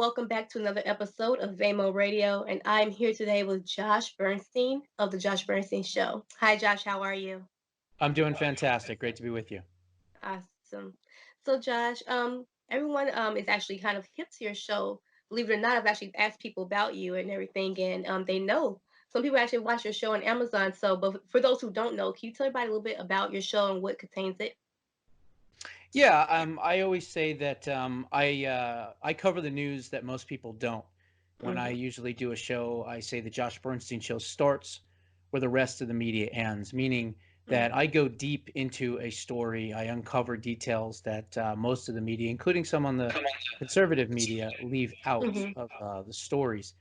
welcome back to another episode of VaMo Radio. And I'm here today with Josh Bernstein of the Josh Bernstein Show. Hi, Josh. How are you? I'm doing fantastic. Great to be with you. Awesome. So, Josh, everyone is actually kind of hip to your show. Believe it or not, I've actually asked people about you and everything, and they know. Some people actually watch your show on Amazon. So, but for those who don't know, can you tell everybody a little bit about your show and what contains it? Yeah, I always say that I cover the news that most people don't. When I Mm-hmm. usually do a show, I say the Josh Bernstein Show starts where the rest of the media ends, meaning that I go deep into a story. I uncover details that most of the media, including some on the conservative media, leave out Mm-hmm. of the stories.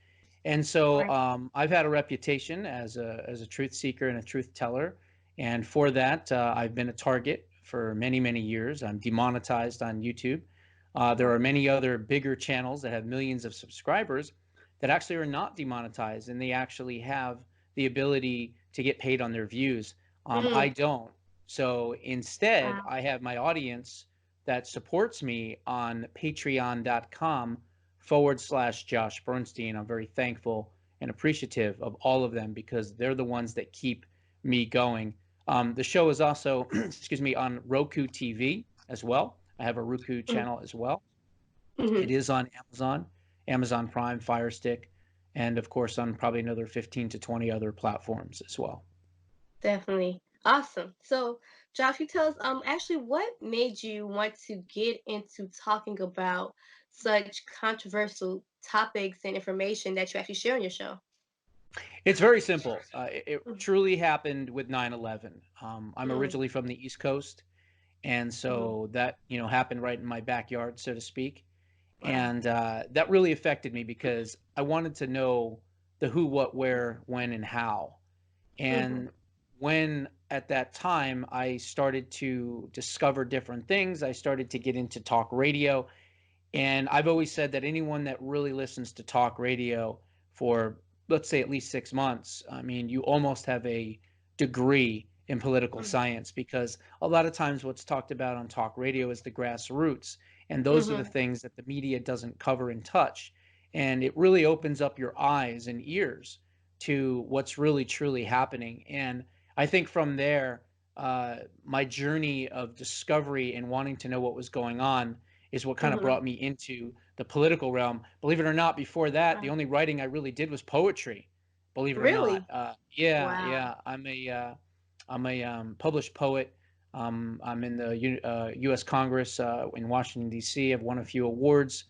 And so Right. I've had a reputation as a truth seeker and a truth teller, and for that I've been a target for many many years. I'm demonetized on YouTube. There are Right. many other bigger channels that have millions of subscribers that actually are not demonetized, and they actually have the ability to get paid on their views. I Mm. don't. So instead, Wow. I have my audience that supports me on patreon.com/. Josh Bernstein. I'm very thankful and appreciative of all of them because they're the ones that keep me going. The show is also, excuse me, on Roku TV as well. I have a Roku channel as well. Mm-hmm. It is on Amazon, Amazon Prime, Fire Stick, and of course on probably another 15 to 20 other platforms as well. Definitely. Awesome. So, Josh, you tell us actually what made you want to get into talking about such controversial topics and information that you actually share on your show? It's very simple. It Mm-hmm. truly happened with 9/11. I'm Mm-hmm. originally from the East Coast, and so that happened right in my backyard, so to speak. Wow. And that really affected me because I wanted to know the who, what, where, when, and how. Mm-hmm. And when at that time I started to discover different things, I started to get into talk radio. And I've always said that anyone that really listens to talk radio for, let's say, at least 6 months, I mean, you almost have a degree in political science because a lot of times what's talked about on talk radio is the grassroots. And those are the Mm-hmm. things that the media doesn't cover and touch. And it really opens up your eyes and ears to what's really, truly happening. And I think from there, my journey of discovery and wanting to know what was going on is what kind of Mm-hmm. brought me into the political realm. Believe it or not, before that, the Wow. only writing I really did was poetry. Believe it or not, Really? yeah, Wow. yeah, I'm a published poet. I'm in the U.S. Congress in Washington D.C. I've won a few awards,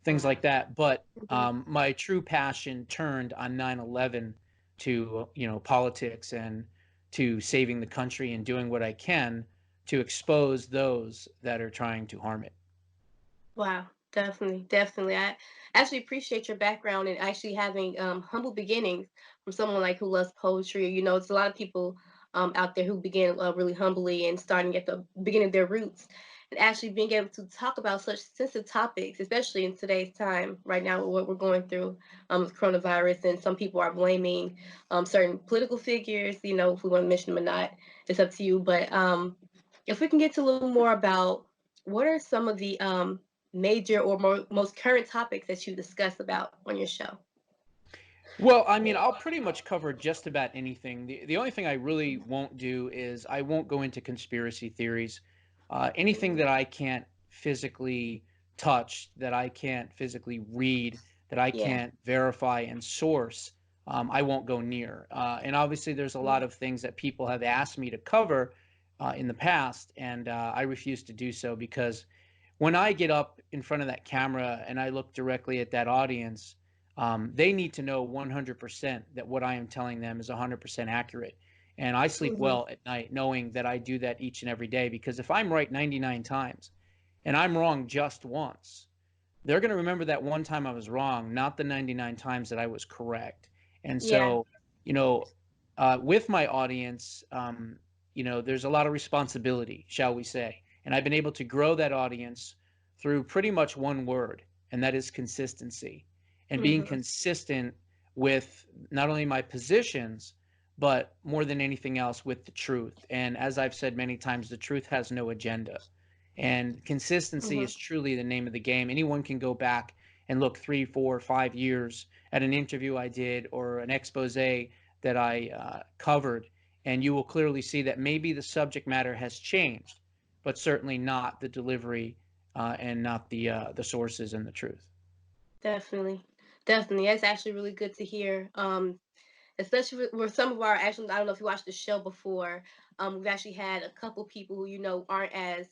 things Wow. like that. But Mm-hmm. my true passion turned on 9/11 to politics and to saving the country and doing what I can to expose those that are trying to harm it. Wow, definitely, definitely. I actually appreciate your background and actually having humble beginnings from someone like who loves poetry. You know, it's a lot of people out there who begin really humbly and starting at the beginning of their roots, and actually being able to talk about such sensitive topics, especially in today's time right now with what we're going through with coronavirus. And some people are blaming certain political figures. You know, if we want to mention them or not, it's up to you. But if we can get to a little more about what are some of the major or most current topics that you discuss about on your show? Well, I mean, I'll pretty much cover just about anything. The only thing I really won't do is I won't go into conspiracy theories. Anything that I can't physically touch, that I can't physically read, that I Yeah. can't verify and source, I won't go near. And obviously, there's a lot of things that people have asked me to cover in the past, and I refuse to do so because when I get up in front of that camera and I look directly at that audience, they need to know 100% that what I am telling them is 100% accurate. And I sleep Mm-hmm. well at night knowing that I do that each and every day because if I'm right 99 times and I'm wrong just once, they're going to remember that one time I was wrong, not the 99 times that I was correct. And Yeah. so, you know, with my audience, there's a lot of responsibility, shall we say. And I've been able to grow that audience through pretty much one word, and that is consistency. And being Mm-hmm. consistent with not only my positions, but more than anything else with the truth. And as I've said many times, the truth has no agenda. And consistency Mm-hmm. is truly the name of the game. Anyone can go back and look 3, 4, 5 years at an interview I did or an expose that I covered, and you will clearly see that maybe the subject matter has changed, but certainly not the delivery and not the sources and the truth. Definitely. Definitely. That's actually really good to hear. Especially with some of our actually, I don't know if you watched the show before. We've actually had a couple people who aren't as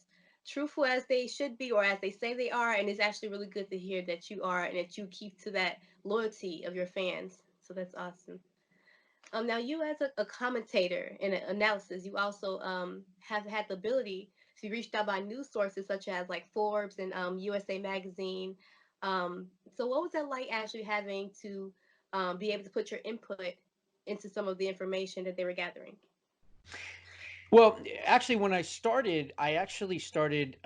truthful as they should be or as they say they are, and it's actually really good to hear that you are and that you keep to that loyalty of your fans. So that's awesome. Now you as a commentator and an analysis, you also have had the ability to be reached out by news sources such as like Forbes and USA Magazine. So what was that like actually having to be able to put your input into some of the information that they were gathering? Well, actually, when I actually started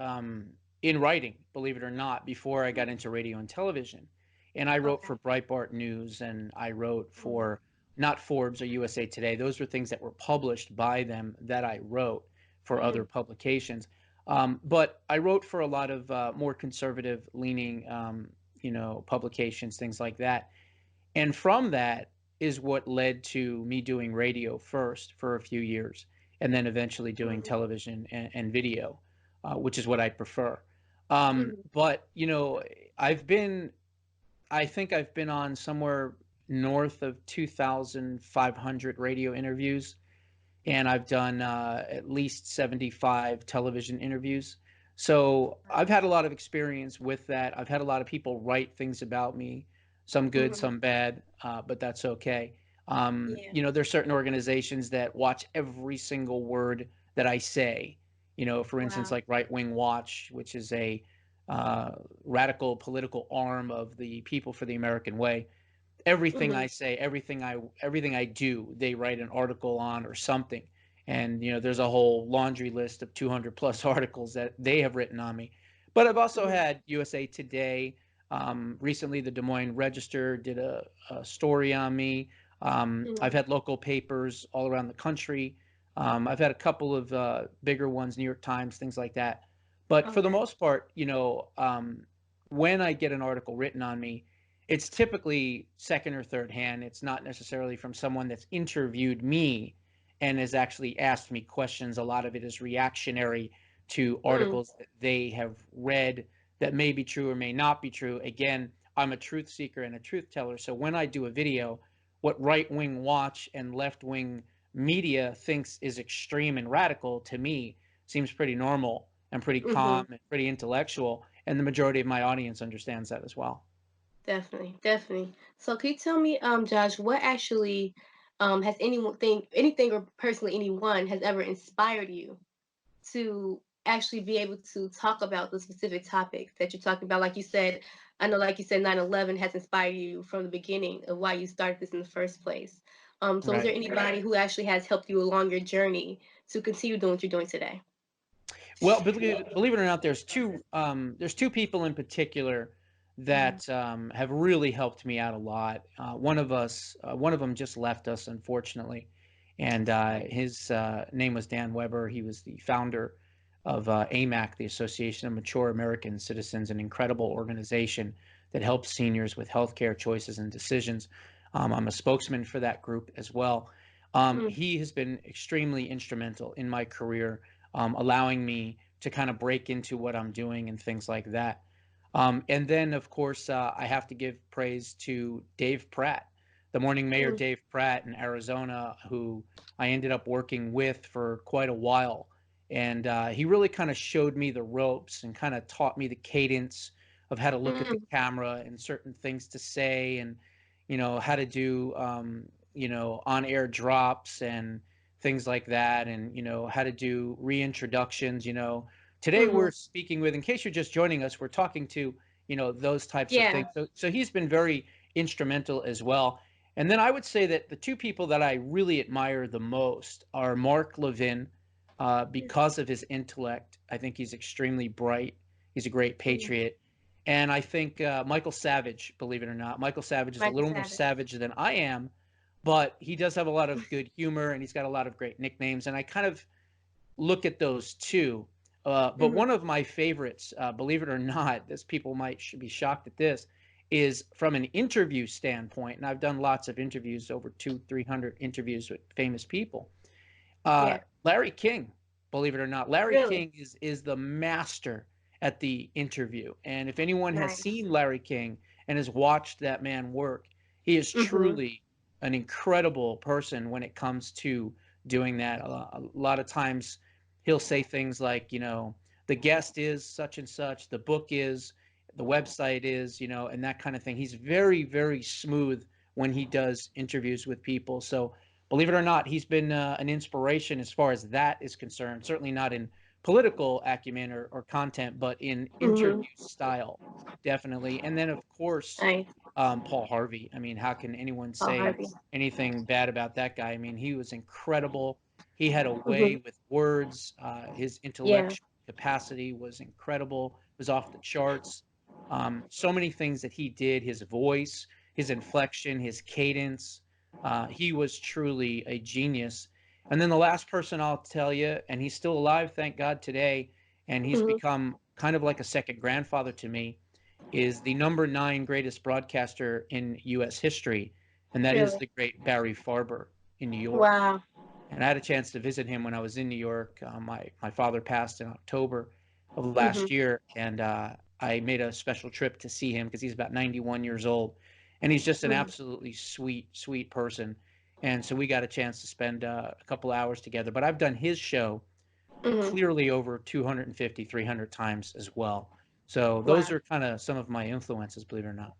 in writing, believe it or not, before I got into radio and television. And I wrote for Okay. Breitbart News and I wrote Mm-hmm. for not Forbes or USA Today. Those were things that were published by them that I wrote for other Mm-hmm. publications. But I wrote for a lot of more conservative leaning, publications, things like that. And from that is what led to me doing radio first for a few years, and then eventually doing Mm-hmm. television and video, which is what I prefer. Mm-hmm. But I've been, I think I've been on somewhere north of 2,500 radio interviews, and I've done at least 75 television interviews. So I've had a lot of experience with that. I've had a lot of people write things about me, some good, Mm-hmm. some bad, but that's okay. Yeah. There's certain organizations that watch every single word that I say. For instance, Wow. like Right Wing Watch, which is a uh, radical political arm of the People for the American Way. Everything Mm-hmm. I say, everything I do, they write an article on or something. And there's a whole laundry list of 200 plus articles that they have written on me. But I've also Mm-hmm. had USA Today. Recently, the Des Moines Register did a story on me. I've Mm-hmm. had local papers all around the country. I've had a couple of bigger ones, New York Times, things like that. But for the Okay. most part, when I get an article written on me, it's typically second or third hand. It's not necessarily from someone that's interviewed me and has actually asked me questions. A lot of it is reactionary to Mm-hmm. articles that they have read that may be true or may not be true. Again, I'm a truth seeker and a truth teller. So when I do a video, what right wing watch and left wing media thinks is extreme and radical to me seems pretty normal and pretty Mm-hmm. calm and pretty intellectual. And the majority of my audience understands that as well. Definitely, definitely. So can you tell me, Josh, what actually has anything or personally anyone has ever inspired you to actually be able to talk about the specific topics that you're talking about? Like you said, I know like you said 9/11 has inspired you from the beginning of why you started this in the first place. So is there Right. anybody who actually has helped you along your journey to continue doing what you're doing today? Well, believe it or not, there's two people in particular Mhm. that have really helped me out a lot. One of them just left us, unfortunately, and Sorry. his name was Dan Weber. He was the founder of AMAC, the Association of Mature American Citizens, an incredible organization that helps seniors with healthcare choices and decisions. I'm a spokesman for that group as well. Mm, He has been extremely instrumental in my career, allowing me to kind of break into what I'm doing and things like that. And then, of course, I have to give praise to Dave Pratt, the morning mayor, mm, Dave Pratt in Arizona, who I ended up working with for quite a while. And he really kind of showed me the ropes and kind of taught me the cadence of how to look at the mm, camera and certain things to say, and how to do on air drops and things like that, and how to do reintroductions. Today mhm. we're speaking with, in case you're just joining us, we're talking to those types of things. Yeah. So he's been very instrumental as well. And then I would say that the two people that I really admire the most are Mark Levin, because of his intellect. I think he's extremely bright. He's a great Mhm. patriot. And I think Michael Savage, believe it or not, Michael Savage is a Michael little more Savage. savage than I am, but he does have a lot of good humor and he's got a lot of great nicknames. And I kind of look at those two. But Mhm. one of my favorites, believe it or not, this people might should be shocked at this, is from an interview standpoint, and I've done lots of interviews, over 300 interviews with famous people. Yeah. Larry King, believe it or not, Larry Really King is the master at the interview. And if anyone has nice. seen Larry King and has watched that man work, he is Mhm. truly an incredible person when it comes to doing that. A lot of times he'll say things like, the guest is such and such, the book is, the website is, and that kind of thing. He's very, very smooth when he does interviews with people. So believe it or not, he's been an inspiration as far as that is concerned. Certainly not in political acumen or content, but in Mhm. interview style, definitely. And then, of course, Nice. Paul Harvey. I mean, how can anyone Oh, say Harvey. anything bad about that guy? I mean, he was incredible. He had a way Mhm. with words. His Yeah. intellectual capacity was incredible. It was off the charts. So many things that he did. His voice, his inflection, his cadence. He was truly a genius. And then the last person I'll tell you, and he's still alive, thank God, today, and he's Mhm. become kind of like a second grandfather to me, is the number 9 greatest broadcaster in U.S. history, and that is Really. the great Barry Farber in New York. Wow. And I had a chance to visit him when I was in New York. My father passed in October of last Mhm. year, and I made a special trip to see him because he's about 91 years old, and he's just an Mhm. absolutely sweet, sweet person. And so we got a chance to spend a couple hours together. But I've done his show Mhm. clearly over 250, 300 times as well. So those Wow. are kind of some of my influences, believe it or not.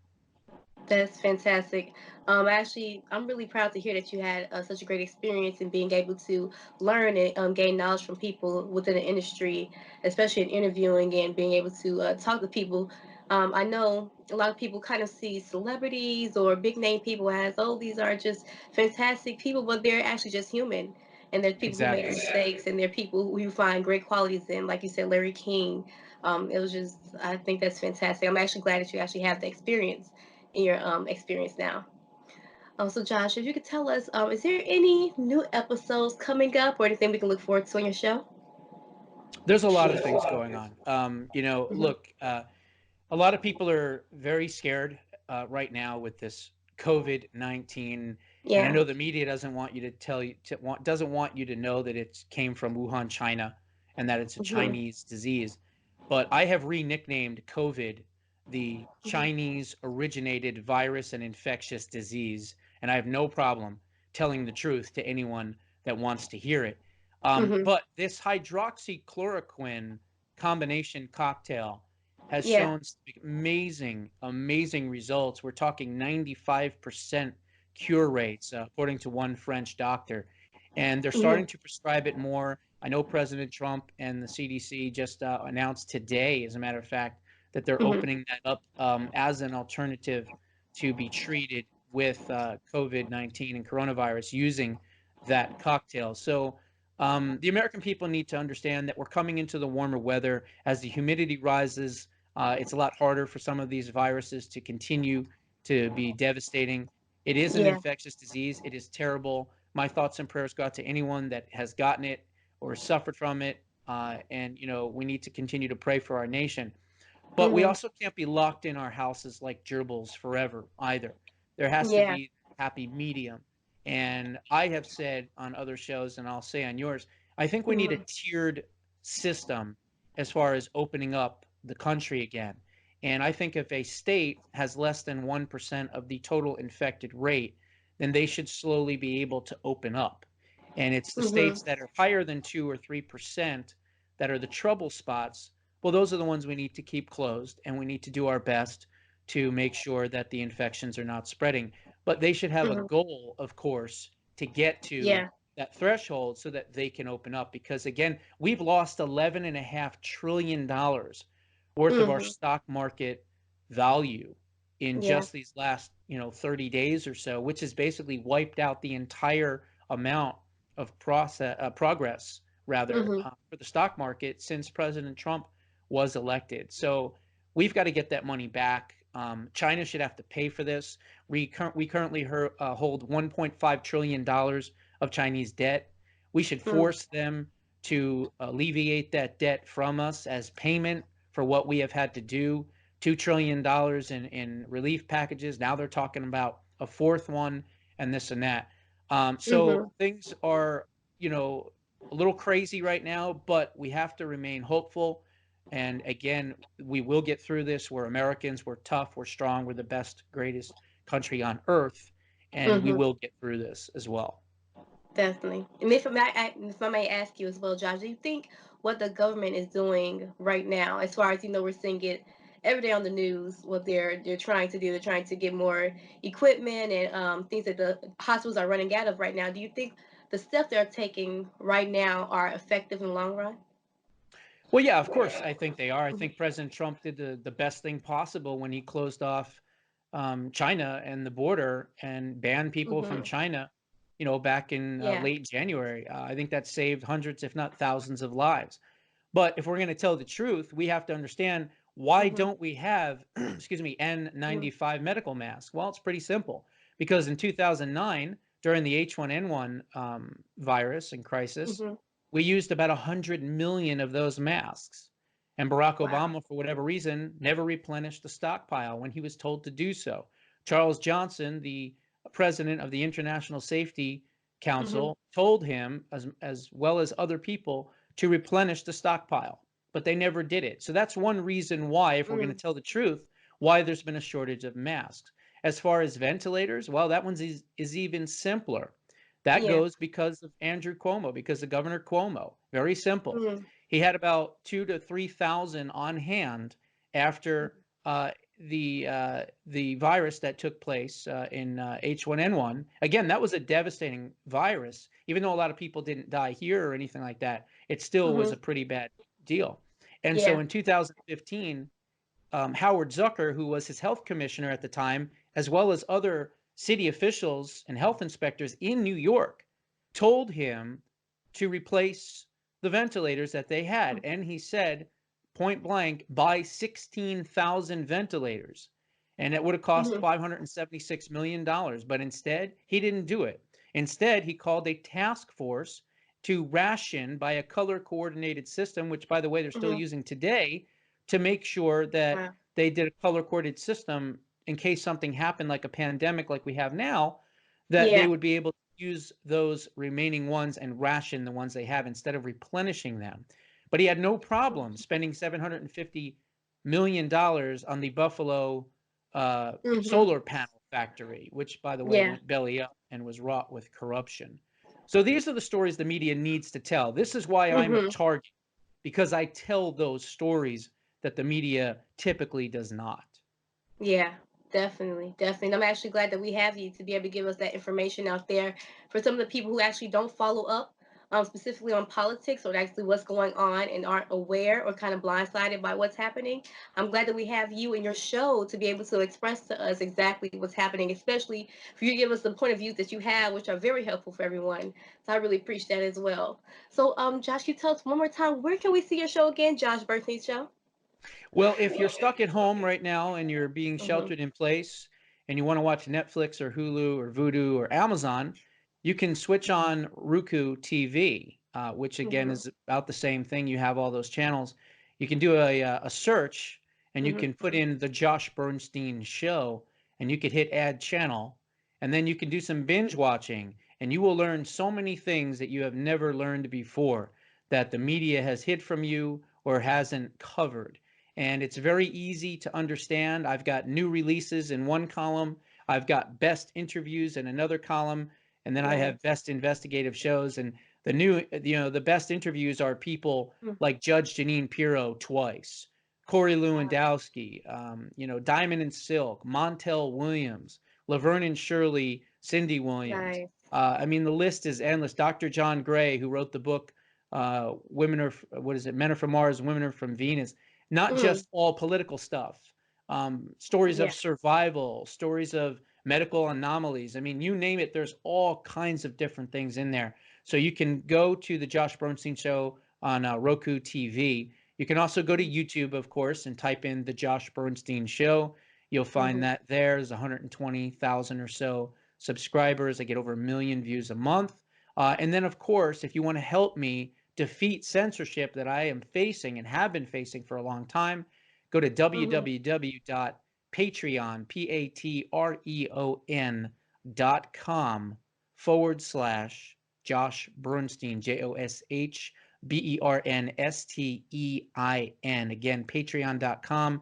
That's fantastic. Actually, I'm really proud to hear that you had such a great experience in being able to learn and gain knowledge from people within the industry, especially in interviewing and being able to talk to people. I know a lot of people kind of see celebrities or big name people as, oh, these are just fantastic people, but they're actually just human. And there's people who make Exactly. mistakes, and there are people who you find great qualities in, like you said, Larry King. It was just, I think that's fantastic. I'm actually glad that you actually have the experience in your experience now. So Josh, if you could tell us, is there any new episodes coming up or anything we can look forward to on your show? There's a lot of things going on. Hmm. Look, a lot of people are very scared right now with this COVID-19, and I Yeah. know the media doesn't want you to tell you doesn't want you to know that it came from Wuhan, China, and that it's a Hmm. Chinese disease. But I have re-nicknamed COVID the Hmm. Chinese originated virus and infectious disease, and I have no problem telling the truth to anyone that wants to hear it. Hmm. But this hydroxychloroquine combination cocktail has Yeah. shown amazing, amazing results. We're talking 95% cure rates, according to one French doctor. And they're Hmm. starting to prescribe it more. I know President Trump and the CDC just announced today, as a matter of fact, that they're Hmm. opening that up as an alternative to be treated with COVID-19 and coronavirus using that cocktail. So the American people need to understand that we're coming into the warmer weather. As the humidity rises, it's a lot harder for some of these viruses to continue to be devastating. It is an Yeah. infectious disease. It is terrible. My thoughts and prayers go out to anyone that has gotten it or suffered from it. And, we need to continue to pray for our nation. But we Hmm. also can't be locked in our houses like gerbils forever either. There has to Yeah. be happy medium. And I have said on other shows, and I'll say on yours, I think we need a Hmm. tiered system as far as opening up the country again. And I think if a state has less than 1% of the total infected rate, then they should slowly be able to open up. And it's the Hmm. states that are higher than 2 or 3% that are the trouble spots. Well, those are the ones we need to keep closed, and we need to do our best to make sure that the infections are not spreading. But they should have a Hmm. goal, of course, to get to Yeah. that threshold so that they can open up. Because again, we've lost $11.5 trillion worth of our Hmm. stock market value in Yeah. just these last 30 days or so, which has basically wiped out the entire amount of progress rather Hmm. for the stock market since President Trump was elected. So we've got to get that money back. China should have to pay for this. We currently hold $1.5 trillion of Chinese debt. We should Hmm. force them to alleviate that debt from us as payment for what we have had to do $2 trillion in relief packages. Now they're talking about a fourth one and this and that. So Mhm. things are, you know, a little crazy right now, but we have to remain hopeful. And again, we will get through this. We're Americans. We're tough. We're strong. We're the best, greatest country on earth. And we Mhm. will get through this as well. Definitely. And if I may ask you as well, Josh, do you think what the government is doing right now, as far as we're seeing it every day on the news, what they're trying to do, they're trying to get more equipment and things that the hospitals are running out of right now. Do you think the steps they're taking right now are effective in the long run? Well, yeah, of course, I think they are. I Mhm. think President Trump did the best thing possible when he closed off China and the border and banned people from Mhm. China, back in Yeah. late January. I think that saved hundreds, if not thousands, of lives. But if we're going to tell the truth, we have to understand why Mhm. don't we have, excuse me, Mhm. N95 medical masks? Well, it's pretty simple. Because in 2009, during the H1N1 virus and crisis, Mhm. we used about 100 million of those masks. And Barack Wow. Obama, for whatever reason, never replenished the stockpile when he was told to do so. Charles Johnson, the president of the International Safety Mhm. Council, told him, as well as other people, to replenish the stockpile, but they never did it. So that's one reason why, if we're going to Mm. tell the truth, why there's been a shortage of masks. As far as ventilators, well, that one is even simpler. That Yeah. goes because of Andrew Cuomo, because of Governor Cuomo. Very simple. Mm. He had about 2 to 3 thousand on hand after the virus that took place in H1N1. Again, that was a devastating virus. Even though a lot of people didn't die here or anything like that, it still was a Mhm. pretty bad deal. And so Yeah. in 2015, Howard Zucker, who was his health commissioner at the time, as well as other city officials and health inspectors in New York, told him to replace the ventilators that they had. And he said, point blank, buy 16,000 ventilators. And it would have cost Mhm. $576 million. But instead, he didn't do it. Instead, he called a task force to ration by a color coordinated system, which, by the way, they're still Mhm. using today, to make sure that Wow. they did a color coordinated system in case something happened like a pandemic like we have now, that they Yeah. would be able to use those remaining ones and ration the ones they have instead of replenishing them. But he had no problem spending $750 million on the Buffalo Mhm. solar panel factory, which, by the way, Yeah. went belly up and was wrought with corruption. So these are the stories the media needs to tell. This is why I'm a Mhm. target, because I tell those stories that the media typically does not. Yeah, definitely, definitely. And I'm actually glad that we have you to be able to give us that information out there for some of the people who actually don't follow up, specifically on politics or actually what's going on and aren't aware or kind of blindsided by what's happening. I'm glad that we have you and your show to be able to express to us exactly what's happening, especially for you to give us the point of view that you have, which are very helpful for everyone. So I really appreciate that as well. So, Josh, you tell us one more time, where can we see your show again, Josh Bernstein Show? Well, if you're stuck at home right now and you're being Mm-hmm. sheltered in place and you want to watch Netflix or Hulu or Vudu or Amazon, you can switch on Roku TV, which again Mm-hmm. is about the same thing. You have all those channels. You can do a search and you Mm-hmm. can put in the Josh Bernstein Show and you could hit add channel and then you can do some binge watching and you will learn so many things that you have never learned before that the media has hid from you or hasn't covered, and it's very easy to understand. I've got new releases in one column, I've got best interviews in another column, and then I have Nice. best investigative shows. And the best interviews are people Mm. like Judge Janine Pirro twice, Corey Wow. Lewandowski, Diamond and Silk, Montel Williams, Laverne and Shirley, Cindy Williams. Nice. I mean, the list is endless. Dr. John Gray, who wrote the book "Women Are what is it? Men Are from Mars, Women Are from Venus." Not Mm. just all political stuff, stories of Yeah. survival, stories of medical anomalies. I mean, you name it, there's all kinds of different things in there. So you can go to the Josh Bernstein Show on Roku TV. You can also go to Mm-hmm. YouTube, of course, and type in the Josh Bernstein Show. You'll find Mm-hmm. that there's 120,000 or so subscribers. I get over 1 million views a month. And then, of course, if you want to help me defeat censorship that I am facing and have been facing for a long time, Go to Mhm. www.patreon, patreon.com/ Josh Bernstein, JoshBernstein. Again, patreon.com/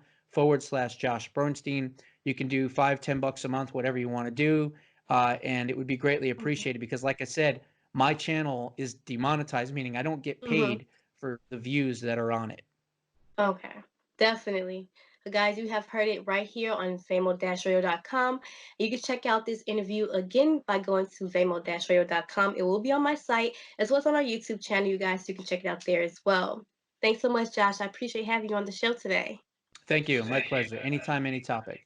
Josh Bernstein. You can do $5, $10 a month, whatever you want to do. And it would be greatly Mhm. appreciated because, like I said, my channel is demonetized, meaning I don't get Mhm. paid for the views that are on it. Okay, definitely. So guys, you have heard it right here on vamo-radio.com. You can check out this interview again by going to vamo-radio.com. It will be on my site as well as on our YouTube channel, you guys. So you can check it out there as well. Thanks so much, Josh. I appreciate having you on the show today. Thank you. My pleasure. Anytime, any topic.